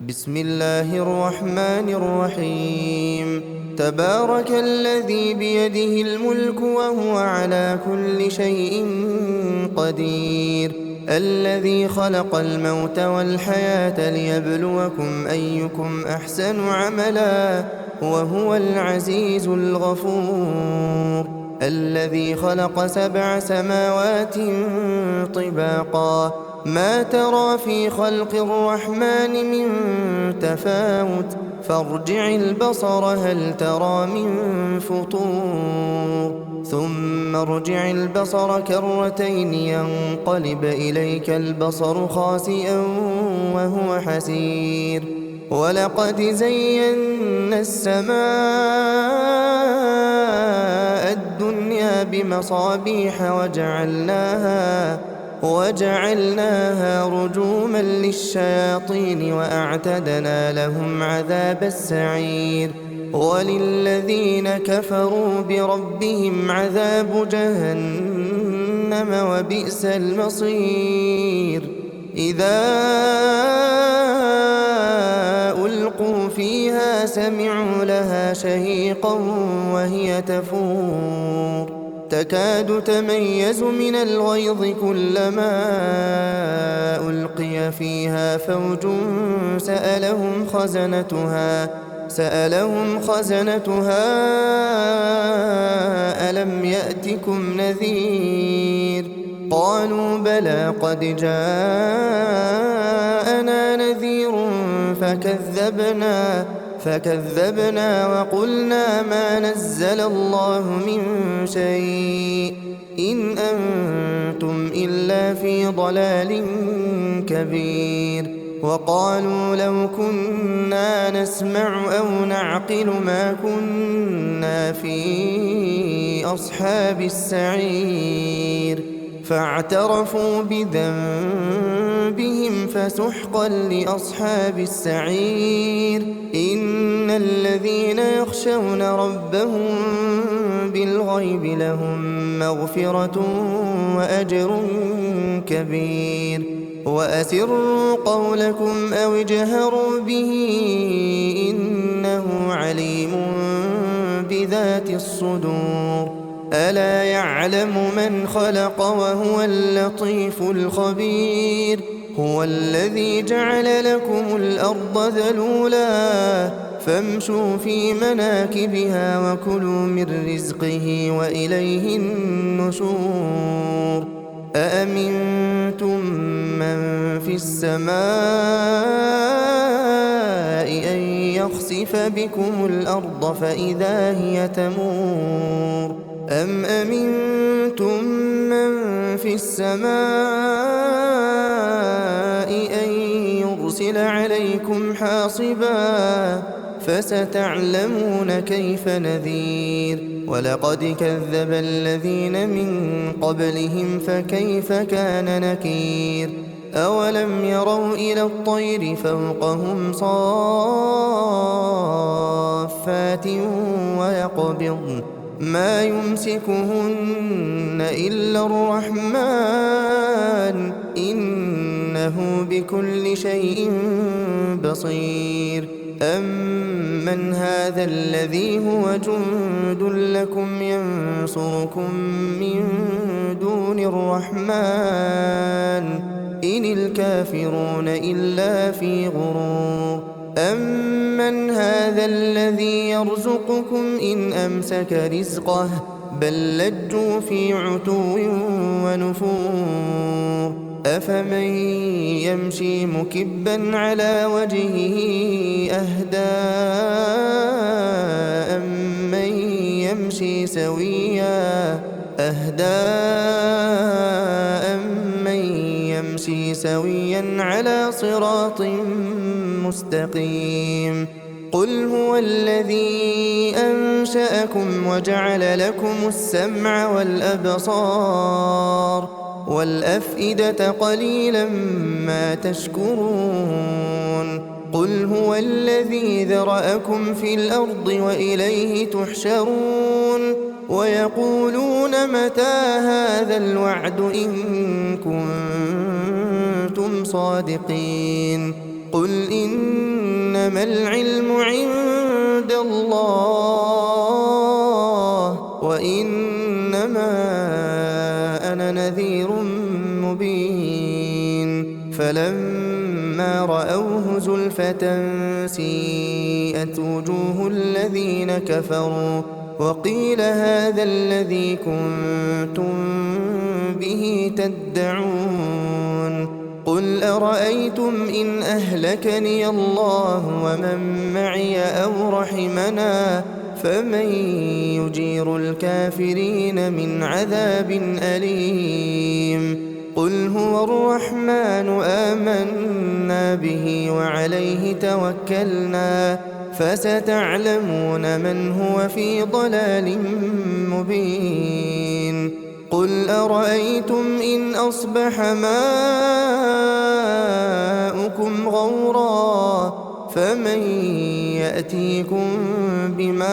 بسم الله الرحمن الرحيم. تبارك الذي بيده الملك وهو على كل شيء قدير، الذي خلق الموت والحياة ليبلوكم أيكم أحسن عملا وهو العزيز الغفور، الذي خلق 7 سماوات طباقا ما ترى في خلق الرحمن من تفاوت فارجع البصر هل ترى من فطور ثم ارجع البصر كرتين ينقلب إليك البصر خاسئا وهو حسير. ولقد زينا السماء الدنيا بمصابيح وجعلناها رجوما للشياطين وأعتدنا لهم عذاب السعير. وللذين كفروا بربهم عذاب جهنم وبئس المصير. إذا ألقوا فيها سمعوا لها شهيقا وهي تفور تكاد تميز من الغيظ كلما ألقي فيها فوج سألهم خزنتها ألم يأتكم نذير قالوا بلى قد جاءنا نذير فكذبنا وقلنا ما نزل الله من شيء إن أنتم إلا في ضلال كبير. وقالوا لو كنا نسمع أو نعقل ما كنا في أصحاب السعير فاعترفوا بذنبهم فسحقا لأصحاب السعير. إن الذين يخشون ربهم بالغيب لهم مغفرة وأجر كبير. وأسروا قولكم أو اجهروا به إنه عليم بذات الصدور. ألا يعلم من خلق وهو اللطيف الخبير. هو الذي جعل لكم الأرض ذلولا فامشوا في مناكبها وكلوا من رزقه وإليه النشور. أأمنتم من في السماء أن يخسف بكم الأرض فإذا هي تمور أم أمنتم من في السماء أن يرسل عليكم حاصبا فستعلمون كيف نذير. ولقد كذب الذين من قبلهم فكيف كان نكير. أولم يروا إلى الطير فوقهم صافات ويقبضن ما يمسكهن إلا الرحمن إنه بكل شيء بصير. أمن هذا الذي هو جند لكم ينصركم من دون الرحمن إن الكافرون إلا في غرور. أمن هذا الذي يرزقكم إن أمسك رزقه بل لجوا في عتو ونفور. أفمن يمشي مكبا على وجهه أهدى أمن يمشي سويا على صراط مستقيم. قل هو الذي أنشأكم وجعل لكم السمع والأبصار والأفئدة قليلا ما تشكرون. قل هو الذي ذرأكم في الأرض وإليه تحشرون. ويقولون متى هذا الوعد إن كنتم صادقين. قل إن إنما العلم عند الله وإنما أنا نذير مبين فلما رأوه زلفة سيئت وجوه الذين كفروا وقيل هذا الذي كنتم به تدعون قل أرأيتم إن أهلكني الله ومن معي أو رحمنا فمن يجير الكافرين من عذاب أليم قل هو الرحمن آمنا به وعليه توكلنا فستعلمون من هو في ضلال مبين قل أرأيتم إن أصبح ماؤكم غورا فمن يأتيكم بماء